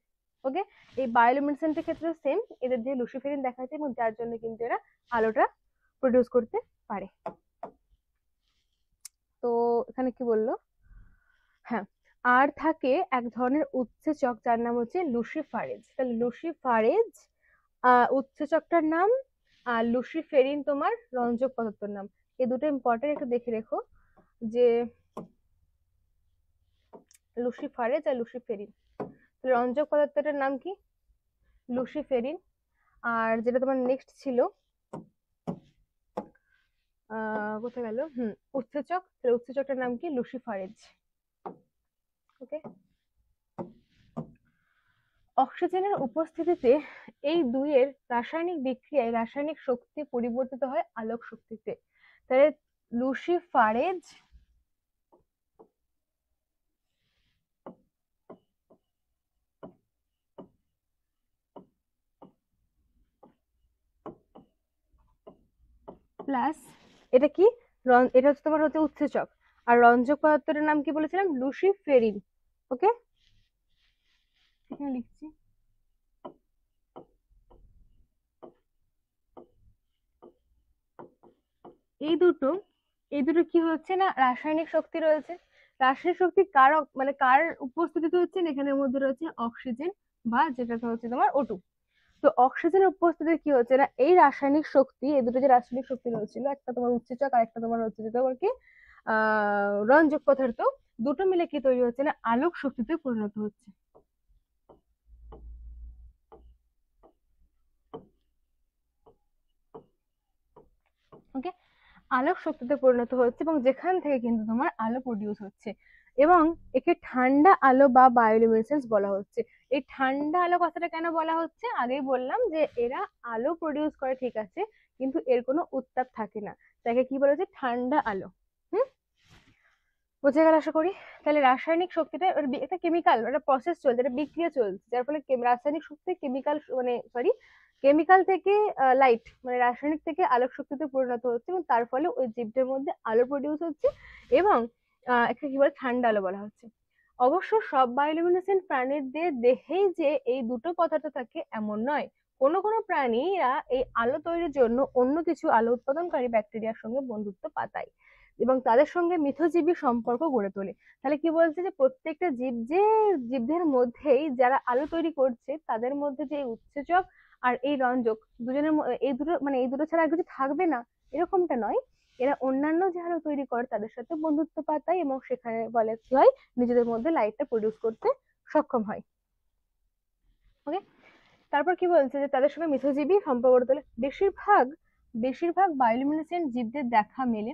ওকে, এই বায়োলুমিনেসেন্টের ক্ষেত্রে সেম, এদের দেহে লুসিফেরিন দেখা যাচ্ছে এবং যার জন্য কিন্তু এরা আলোটা প্রডিউস করতে পারে। তো এখানে কি বললো, হ্যাঁ, আর থাকে এক ধরনের উৎসেচক যার নাম হচ্ছে লুসিফারেজ। তাহলে লুসিফারেজ উৎসেচকটার নাম, আর লুসিফেরিন তোমার রঞ্জক পদার্থের নাম। এই দুটো ইম্পর্টেন্ট, একটু দেখে রেখো যে লুসিফারেজ আর লুসিফেরিন। রঞ্জক পদার্থটার নাম কি, লুসিফেরিন। আর যেটা তোমার নেক্সট ছিল কোথায় গেল, উৎসেচক, তাহলে উৎসেচকটার নাম কি, লুসিফারেজ। ওকে, অক্সিজেনের উপস্থিতিতে এই দুইয়ের রাসায়নিক বিক্রিয়ায় রাসায়নিক শক্তি পরিবর্তিত হয় আলোক শক্তিতে। তাহলে লুসিফারেজ প্লাস এটা কি, এটা হচ্ছে তোমার হচ্ছে উৎসেচক, আর রঞ্জক পদার্থটার নাম কি বলেছিলাম, লুসিফেরিন। ওকে, এখানে লিখছি। এই দুটো কি হচ্ছে না, রাসায়নিক শক্তি রয়েছে। রাসায়নিক শক্তি কার মানে কার উপস্থিতিতে হচ্ছে, এখানের মধ্যে রয়েছে অক্সিজেন বা যেটা হচ্ছে তোমার O2। তো অক্সিজেনের উপস্থিতিতে কি হচ্ছে না, এই রাসায়নিক শক্তি, এই দুটো যে রাসায়নিক শক্তি রয়েছিল, একটা তোমার উৎসেচক আর একটা তোমার হচ্ছে যেটা কি রঞ্জক পদার্থ, দুটো মিলে কি তৈরি হচ্ছে না, আলোক শক্তিতে পরিণত হচ্ছে। আলোক শক্তিতে পরিণত হচ্ছে এবং যেখান থেকে কিন্তু তোমার আলো প্রডিউস হচ্ছে, এবং একে ঠান্ডা আলো বা বায়োলুমিনেসেন্স বলা হচ্ছে। এই ঠান্ডা আলো কথাটা কেন বলা হচ্ছে, আগেই বললাম যে এরা আলো প্রডিউস করে ঠিক আছে, কিন্তু এর কোনো উত্তাপ থাকে না, তাকে কি বলা হচ্ছে ঠান্ডা আলো। হুম, বোঝা গেল আশা করি। তাহলে রাসায়নিক শক্তিটা একটা কেমিক্যাল, একটা প্রসেস চলছে, একটা বিক্রিয়া চলছে, যার ফলে রাসায়নিক শক্তি কেমিক্যাল মানে সরি কেমিক্যাল থেকে লাইট মানে রাসায়নিক থেকে আলোক শক্তিতে পরিণত হচ্ছে, এবং তার ফলে ওই জীবটার মধ্যে আলো প্রডিউস হচ্ছে, এবং একটা কি বলে ঠান্ডা আলো বলা হচ্ছে। অবশ্য সব বায়োলুমিনেসেন্ট প্রাণীদের দেহেই যে এই দুটো পদার্থ থাকে এমন নয়। কোনো কোনো প্রাণীরা এই আলো তৈরির জন্য অন্য কিছু আলো উৎপাদনকারী ব্যাকটেরিয়ার সঙ্গে বন্ধুত্ব পাতায় এবং তাদের সঙ্গে মিথজীবী সম্পর্ক গড়ে তোলে। তাহলে কি বলছে যে প্রত্যেকটা জীবদের মধ্যেই যারা আলো তৈরি করছে তাদের মধ্যে যে উৎসেচক আর এই রঞ্জক দুজনের এই দুটো মানে এই দুটো ছাড়া আর কিছু থাকবে না এরকমটা নয়, এরা অন্যান্য যে আলো তৈরি করে তাদের সাথে বন্ধুত্ব পাতায় এবং সেখানে বলে কি হয় নিজেদের মধ্যে লাইটটা প্রডিউস করতে সক্ষম হয়। ওকে, তারপর কি বলছে যে তাদের সঙ্গে মিথজীবী সম্পর্ক গড়ে তোলে। বেশিরভাগ বায়োলুমিনেসেন্ট জীবদের দেখা মেলে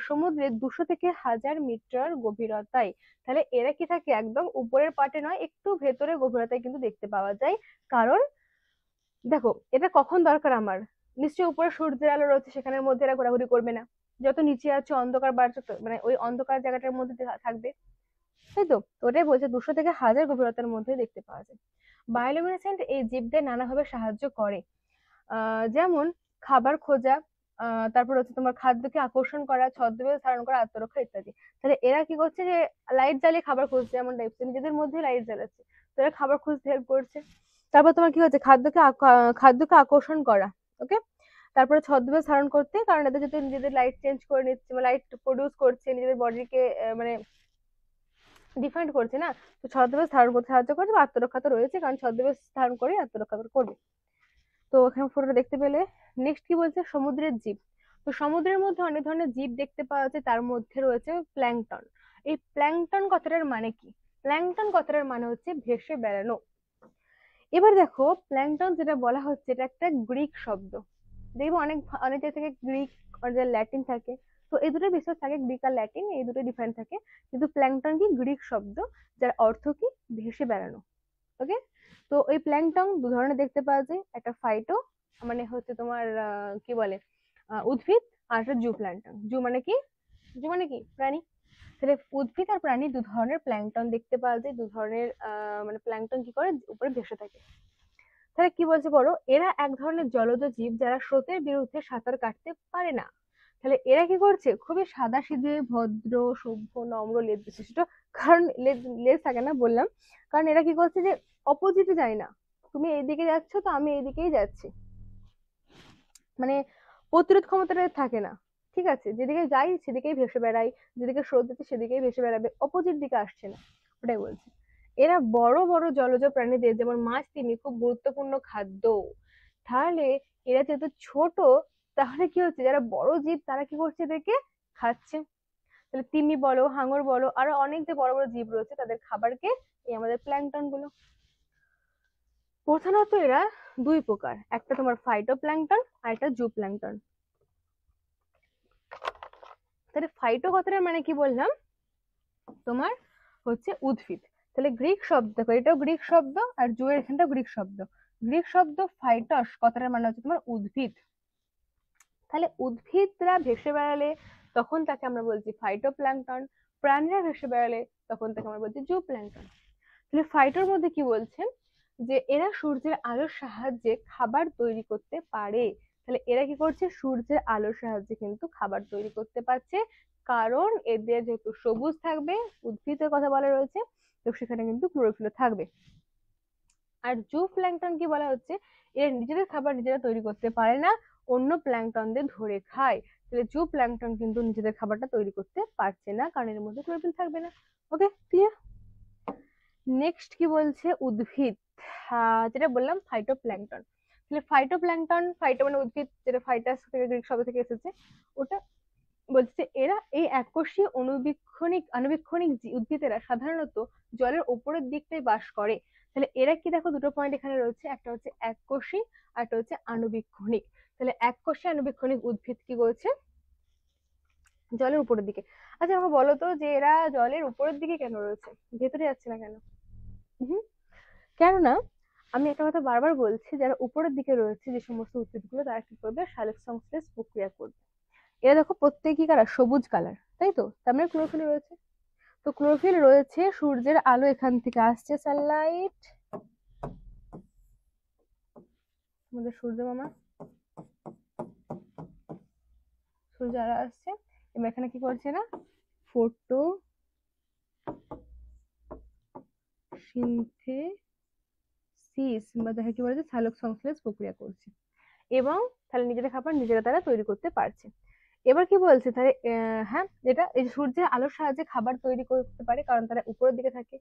সমুদ্রের 200 থেকে 1000 মিটার গভীরতায়। তাহলে এরা কি থাকে একদম উপরের পাটে নয়, একটু ভেতরে গভীরতায় কিন্তু দেখতে পাওয়া যায়। কারণ দেখো এটা কখন দরকার আমার, নিশ্চয়ই উপরে সূর্যের আলো রয়েছে সেখানের মধ্যে এরা ঘোরাঘুরি করবে না, যত নিচে আছে অন্ধকার বাড়ছে মানে ওই অন্ধকার জায়গাটার মধ্যে থাকবে, তাই তো। ওটাই বলছে 200 থেকে 1000 গভীরতার মধ্যে দেখতে পাওয়া যায়। বায়োলুমিনেসেন্ট এই জীবদের নানাভাবে সাহায্য করে, যেমন খাবার খোঁজা, তারপর হচ্ছে তোমার খাদ্যকে আকর্ষণ করা, ছদ্মবেশ ধারণ করা, আত্মরক্ষা ইত্যাদি। তাহলে এরা কি করছে যে লাইট জ্বালিয়ে খাবার খুঁজছে, এমন টাইপস নিজেদের মধ্যে লাইট জ্বালাচ্ছে, তো এরা খাবার খুঁজতে হেল্প করছে। তারপর তোমার কি হচ্ছে খাদ্যকে আকর্ষণ করা, ওকে। তারপরে ছদ্মবেশ ধারণ করতে, কারণ এদের যদি নিজেদের লাইট চেঞ্জ করে নিচ্ছে বা লাইট প্রডিউস করছে নিজেদের বডিকে মানে ডিফাইন্ড করছে না, তো ছদ্মবেশ ধারণ করতে সাহায্য করছে, বা আত্মরক্ষা তো রয়েছে কারণ ছদ্মবেশ ধারণ করে আত্মরক্ষা করবে। তো এখানে ফটোটা দেখতে পেলে। নেক্সট কি বলছে সমুদ্রের জীব। তো সমুদ্রের মধ্যে অনেক ধরনের জীব দেখতে পাওয়া যাচ্ছে, তার মধ্যে রয়েছে প্ল্যাংটন। এই প্ল্যাংটন কথাটার মানে কি, প্ল্যাংটন কথাটার মানে হচ্ছে ভেসে বেড়ানো। এবার দেখো প্ল্যাংটন যেটা বলা হচ্ছে এটা একটা গ্রিক শব্দ, দেখবো অনেক অনেক জায়গা থেকে গ্রিক আর ল্যাটিন থাকে, তো এই দুটো বিশেষ থাকে, গ্রিক আর ল্যাটিন এই দুটো ডিফারেন্ট থাকে, কিন্তু প্ল্যাংটন কি গ্রিক শব্দ যার অর্থ কি ভেসে বেড়ানো। ওকে, তো ওই প্ল্যাংটন দু ধরনের দেখতে পাওয়া যায়, একটা ফাইটো মানে হচ্ছে তোমার কি বলে উদ্ভিদ, আর একটা জু প্ল্যাংটন। জু মানে কি প্রাণী। তাহলে উদ্ভিদ আর প্রাণী দু ধরনের প্ল্যাংটন দেখতে পাওয়া যায়, দু ধরনের মানে প্ল্যাংটন কি করে উপরে ভেসে থাকে। তাহলে কি বলছে বড়, এরা এক ধরনের জলজ জীব যারা স্রোতের বিরুদ্ধে সাঁতার কাটতে পারে না। তাহলে এরা কি করছে খুবই সাদাসিধে ভদ্র সভ্য নম্র লেজ বিশিষ্ট, কারণ লেজ থাকে না বললাম, কারণ এরা কি করছে যে অপোজিটে যায় না, তুমি এইদিকে যাচ্ছ তো আমি এইদিকেই যাচ্ছি, মানে প্রতিরোধ ক্ষমতাটা থাকে না, ঠিক আছে, যেদিকে যাই সেদিকেই ভেসে বেড়াই, যেদিকে স্রোত যাচ্ছে সেদিকেই ভেসে বেড়াবে, অপোজিট দিকে আসছে না, ওটাই বলছে। এরা বড় বড় জলজ প্রাণীদের যেমন মাছ তিমি খুব গুরুত্বপূর্ণ খাদ্য। তাহলে এরা যেহেতু ছোট, তাহলে কি হচ্ছে যারা বড় জীব তারা কি করছে এদেরকে খাচ্ছে। তাহলে তিমি বলো হাঙর বলো আরো অনেক যে বড় বড় জীব রয়েছে তাদের খাবারকে এই আমাদের প্ল্যাংটন গুলো। প্রধানত এরা দুই প্রকার, একটা তোমার ফাইটোপ্ল্যাংটন আর একটা জুপ্ল্যাংটন। তাহলে ফাইটো কথাটার মানে কি বললাম, তোমার হচ্ছে উদ্ভিদ। তাহলে গ্রিক শব্দ দেখো এটাও গ্রিক শব্দ আর জু এর এখানটাও গ্রিক শব্দ। গ্রিক শব্দ ফাইটস কথাটার মানে হচ্ছে তোমার উদ্ভিদ। তাহলে উদ্ভিদরা ভেসে বেড়ালে তখন তাকে আমরা বলছি ফাইটোপ্ল্যাংটন, প্রাণীরা ভেসে বেড়ালে তখন তাকে আমরা বলছি জুপ্ল্যাংটন। তাহলে ফাইটোর মধ্যে কি বলছে যে এরা সূর্যের আলোর সাহায্যে খাবার তৈরি করতে পারে। তাহলে এরা কি করছে সূর্যের আলোর সাহায্যে কিন্তু খাবার তৈরি করতে পারছে, কারণ এদের যেহেতু সবুজ থাকবে, উদ্ভিদের কথা বলা রয়েছে, তো সেখানে কিন্তু ক্লোরোফিলও থাকবে। আর জু প্ল্যাংটন কি বলা হচ্ছে, এরা নিজেদের খাবার নিজেরা তৈরি করতে পারে না, অন্য প্ল্যাংটনদের ধরে খায়। তাহলে জু প্ল্যাংটন কিন্তু নিজেদের খাবারটা তৈরি করতে পারছে না কারণ এর মধ্যে ক্লোরোফিল থাকবে না। Okay clear. নেক্সট কি বলছে উদ্ভিদ, যেটা বললাম ফাইটোপ্ল্যাংটন। তাহলে ফাইটোপ্ল্যাংটন, ফাইটো মানে উদ্ভিদ, যেটা ফাইটাস থেকে গ্রিক শব্দ থেকে এসেছে, ওটা বলছে এরা এই এককোষী আণুবীক্ষণিক উদ্ভিদেরা সাধারণত জলের উপরের দিকটাই বাস করে। তাহলে এরা কি দেখো দুটো পয়েন্ট এখানে রয়েছে, একটা হচ্ছে এককোষী আর একটা হচ্ছে আণুবীক্ষণিক। তাহলে এককোষী আণুবীক্ষণিক উদ্ভিদ কি করছে, জলের উপরের দিকে। আচ্ছা আমাকে বলো তো যে এরা জলের উপরের দিকে কেন রয়েছে, ভেতরে যাচ্ছে না কেন? কেননা আমি একটা কথা বারবার বলছি, যারা উপরের দিকে রয়েছে যে সমস্ত উদ্ভিদগুলো তারা কি করবে, সালোক সংশ্লেষ প্রক্রিয়া করবে। এরা দেখো প্রত্যেকই কালার, সবুজ কালার, তাই তো, তার মানে ক্লোরোফিল রয়েছে। তো ক্লোরোফিল রয়েছে, সূর্যের আলো এখান থেকে আসছে, সানলাইট, আমাদের সূর্য মামা, সূর্য আলো আসছে, এবার এখানে কি করছে না, ফটো সিনথেসিস বা দেখা কি বলছে, সালোক সংশ্লেষ প্রক্রিয়া করছে, এবং তাহলে নিজেদের খাবার নিজেরা তারা তৈরি করতে পারছে। এবার কি বলছে তাহলে, হ্যাঁ যেটা এই সূর্যের আলোর সাহায্যে খাবার তৈরি করতে পারে, কারণ তারা উপরের দিকে থাকে।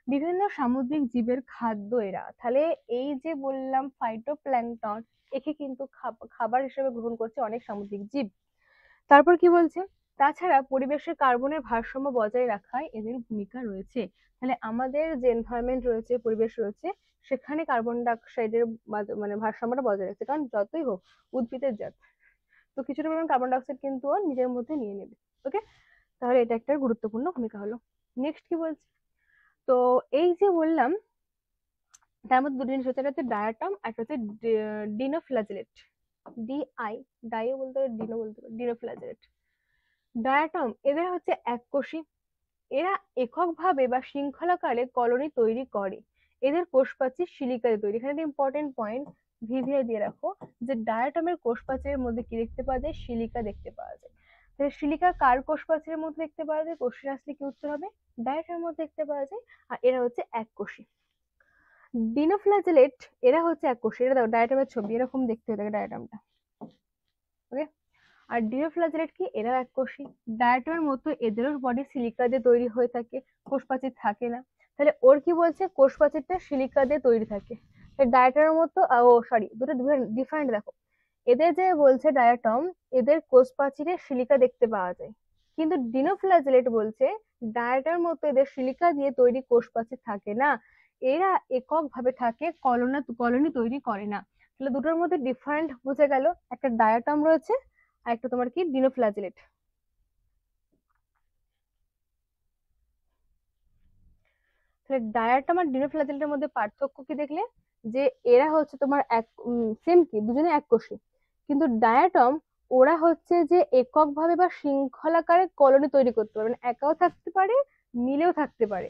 বিভিন্ন সামুদ্রিক জীবের খাদ্য এরা, তাহলে এই যে বললাম ফাইটোপ্ল্যাঙ্কটন, একে কিন্তু খাবার হিসেবে গ্রহণ করছে অনেক সামুদ্রিক জীব। তারপর কি বলছে, তাছাড়া পরিবেশের কার্বনের ভারসাম্য বজায় রাখায় এদের ভূমিকা রয়েছে। তাহলে আমাদের যে এনভায়রনমেন্ট রয়েছে, পরিবেশ রয়েছে, সেখানে কার্বন ডাইঅক্সাইডের মানে ভারসাম্যটা বজায় রাখছে, কারণ যতই হোক উদ্ভিদের জাত, তো কিছুটা পরিমাণ কার্বন ডাইঅক্সাইড কিন্তু ও নিজের মধ্যে নিয়ে নেবে। ওকে, তাহলে এটা একটা গুরুত্বপূর্ণ ভূমিকা হলো। নেক্সট কি বলছে, তো এই যে বললাম তার মধ্যে দুটো জিনিস হচ্ছে, একটা হচ্ছে ডায়াটম, একটা হচ্ছে ডিনোফ্ল্যাজেলেট, ডাইও বলতে পারে, ডিনো বলতে পারে, ডিনোফ্ল্যাজেলেট। ডায়াটম এদের হচ্ছে এককোষী, এরা এককভাবে বা শৃঙ্খলাকারে কলোনি তৈরি করে। এদের কোষপ্রাচীর সিলিকাতে তৈরি। এখানে একটা ইম্পর্টেন্ট পয়েন্ট ভিভিয়ে দিয়ে রাখো, যে ডায়াটমের কোষপ্রাচীরের মধ্যে কি দেখতে পাওয়া যায়, সিলিকা দেখতে পাওয়া যায়। তাহলে সিলিকা কার কোষপ্রাচীরের মধ্যে দেখতে পাওয়া যায়, কোশ্চেন আসলে কি উত্তর হবে, ডায়াটমের মধ্যে দেখতে পাওয়া যায়, আর এরা হচ্ছে এককোষী। ডিনোফ্ল্যাজেলেট এরা হচ্ছে এককোষী, এটা দেখো ডায়াটমের ছবি, এরকম দেখতে থাকে ডায়াটমটা। ওকে, আর ডিনোফ্ল্যাজেলেট কি, এরা এককোষী। ডায়াটমের মতো এদেরও বডি সিলিকা দিয়ে তৈরি হয়ে থাকে, কোষপ্রাচীর থাকে না। তাহলে ওর কি বলছে, কোষপ্রাচীরটা সিলিকা দিয়ে তৈরি থাকে। ডায়াটমের মতো, ও সরি, দুটো ডিফারেন্ট দেখো। এদের যে বলছে ডায়াটম, এদের কোষপ্রাচীরে সিলিকা দেখতে পাওয়া যায়, কিন্তু ডিনোফ্ল্যাজেলেট বলছে ডায়াটমের মতো এদের সিলিকা দিয়ে তৈরি কোষপ্রাচীর থাকে না, এরা এককভাবে থাকে, কলোনি তৈরি করে না। তাহলে দুটোর মধ্যে ডিফারেন্ট বোঝা গেল, একটা ডায়াটম রয়েছে আর একটা তোমার কি ডিনোফ্ল্যাজেলেট। তাহলে ডায়াটম আর ডিনোফ্ল্যাজেলেটের মধ্যে পার্থক্য কি দেখলে, যে এরা হচ্ছে তোমার এক সেম কি দুজনে এককোষী, কিন্তু ডায়াটম ওরা হচ্ছে যে এককভাবে বা শৃঙ্খলাকারে কলোনি তৈরি করতে পারে, মানে একাও থাকতে পারে, মিলেও থাকতে পারে।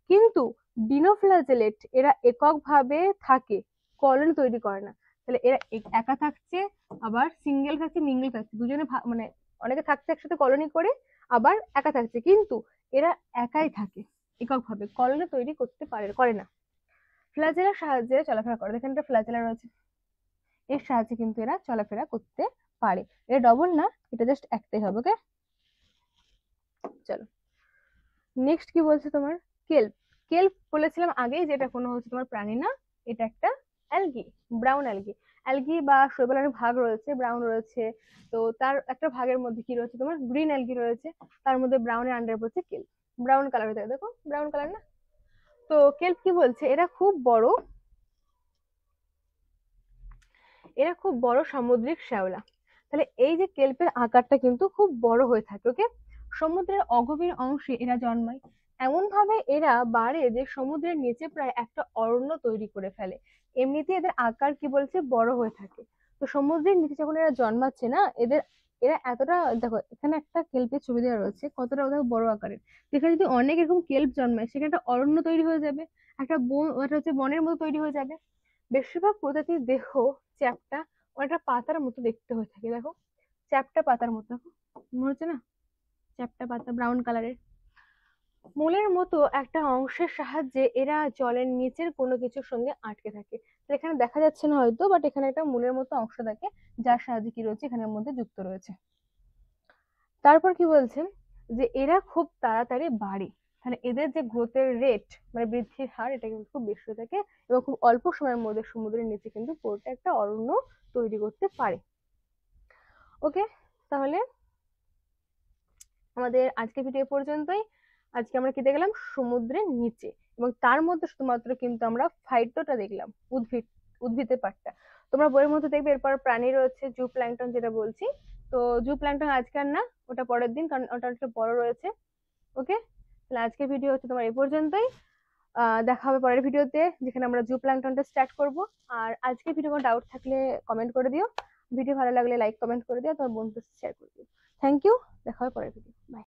কিন্তু ডিনোফ্ল্যাজেলেট এরা এককভাবে থাকে, কলোনি তৈরি করে না। তাহলে এরা একা থাকছে, আবার সিঙ্গেল থাকছে, মিঙ্গেল থাকছে, দুজনে মানে অনেকে থাকছে একসাথে কলোনি করে, আবার একা থাকছে, কিন্তু এরা একাই থাকে, এককভাবে কলোনি তৈরি করতে করে না। ফ্ল্যাজেলার সাহায্যে চলাফেরা করে, দেখেন একটা ফ্ল্যাজেলা রয়েছে, এর সাহায্যে কিন্তু এরা চলাফেরা করতে পারে। এটা ডবল না, এটা জাস্ট একটাই হবে। ওকে, চলো নেক্সট কি বলছে তোমার, কেল্প। কেল্প বলেছিলাম আগেই, যেটা কোনো হচ্ছে তোমার প্রাণী না, এটা একটা অ্যালগি, ব্রাউন অ্যালগি। অ্যালগি বা শৈবালের অনেক ভাগ রয়েছে, ব্রাউন রয়েছে, তো তার একটা ভাগের মধ্যে কি রয়েছে তোমার, গ্রিন অ্যালগি রয়েছে, তার মধ্যে ব্রাউনের আন্ডার পড়ছে কেল্প, ব্রাউন কালার হয়ে থাকে, দেখো ব্রাউন কালার না। তো কেল্প কি বলছে, এরা খুব বড়, এরা খুব বড় সামুদ্রিক শ্যাওলা। তাহলে এই যে কেল্পের আকারটা কিন্তু খুব বড় হয়ে থাকে। ওকে, সমুদ্রের অগভীর অংশে এরা জন্মায়, এমন ভাবে এরা বাড়ে যে সমুদ্রের নিচে প্রায় একটা অরণ্য তৈরি করে ফেলে। এমনিতে এদের আকার কি বলছে, বড় হয়ে থাকে। তো সমুদ্রের নিচে যখন এরা জন্মাচ্ছে না, এরা এতটা, দেখো এখানে একটা কেল্পের ছবি দেওয়া রয়েছে, কতটা দেখো বড় আকারের। যেখানে যদি অনেক এরকম কেল্প জন্মায়, সেখানে একটা অরণ্য তৈরি হয়ে যাবে, একটা বন, একটা হচ্ছে বনের মতো তৈরি হয়ে যাবে। বেশিরভাগ প্রজাতির দেহ চ্যাপ্টা, অনেকটা পাতার মতো দেখতে হয়ে থাকে, দেখো চ্যাপ্টা পাতার মতো, দেখো মনে হচ্ছে না, চ্যাপ্টা পাতা ব্রাউন কালারের। মূলের মতো একটা অংশের সাহায্যে এরা জলের নিচের কোনো কিছুর সঙ্গে আটকে থাকে। তো এখানে দেখা যাচ্ছে না হয়তো, বাট এখানে একটা মূলের মতো অংশ থাকে, যার সাহায্যে কি রয়েছে, এখানের মধ্যে যুক্ত রয়েছে। তারপর কি বলছে, যে এরা খুব তাড়াতাড়ি বাড়ে, তাহলে এদের যে গ্রোথের রেট মানে বৃদ্ধির হার, এটা কিন্তু খুব বেশি হয়ে থাকে, এবং খুব অল্প সময়ের মধ্যে সমুদ্রের নিচে কিন্তু পুরোটা একটা অরণ্য তৈরি করতে পারে। ওকে, তাহলে আমাদের আজকে ভিডিও পর্যন্তই। আজকে আমরা কি দেখলাম, সমুদ্রের নিচে, এবং তার মধ্যে শুধুমাত্র কিন্তু আমরা ফাইটোটা দেখলাম, উদ্ভিদের পার্টটা। তোমরা বইয়ের মধ্যে দেখবে এরপর প্রাণী রয়েছে জু প্ল্যাঙ্কটন যেটা বলছি। তো জু প্ল্যাঙ্কটন আজকে আর না, ওটা পরের দিন, কারণ ওটা একটু বড় রয়েছে। ওকে, তাহলে আজকের ভিডিও হচ্ছে তোমার এই পর্যন্তই। দেখা হবে পরের ভিডিওতে, যেখানে আমরা জু প্ল্যাঙ্কটনটা স্টার্ট করব। আর আজকের ভিডিও কোনো ডাউট থাকলে কমেন্ট করে দিও। ভিডিও ভালো লাগলে লাইক কমেন্ট করে দিও, তোমার বন্ধুদের শেয়ার করে দিও। থ্যাংক ইউ, দেখা হবে পরের ভিডিও। বাই।